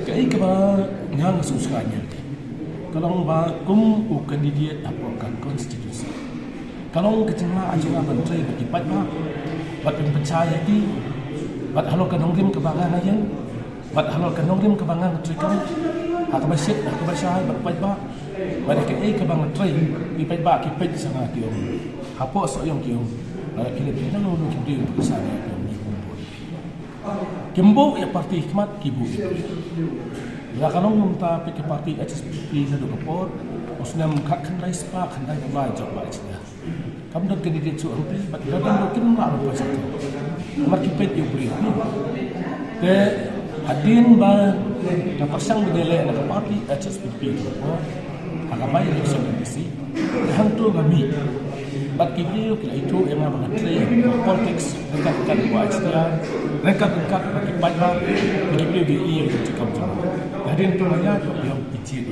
Kaya ba nga susukannya? Kalau ba kum u kandidat apokan konstitusi. Kalau kecema ajuan menteri berkipat ba, bat percaya di, bat halo kanongrim kebangan aja, bat halo kanongrim kebangan menteri kan, akabasit akabasyah bat ba, bat kebangan menteri kipat ba kipat sangat kiong, hapo so yung kiong, pada Filipina nulu kiong bersama kiong ni kumpul. Kimbo ya parti hikmat kibu. Ya kalau minta pergi parti HSP na dokapor, usnam kakandai spa kandai kulai job ba isnya. Kamu dah kandidat su ampi, bat dalam dokin na apa satu. Markipet yu beri. Ke hadin ba na pasang bedele na parti HSP ko. Akamai election bisi. Hantu kami. Bat kibli kila itu yang mga train konteks dekat buat isnya. Dekat bagi pada kibli di iya cakap. Hadin tu nanya yang kecil.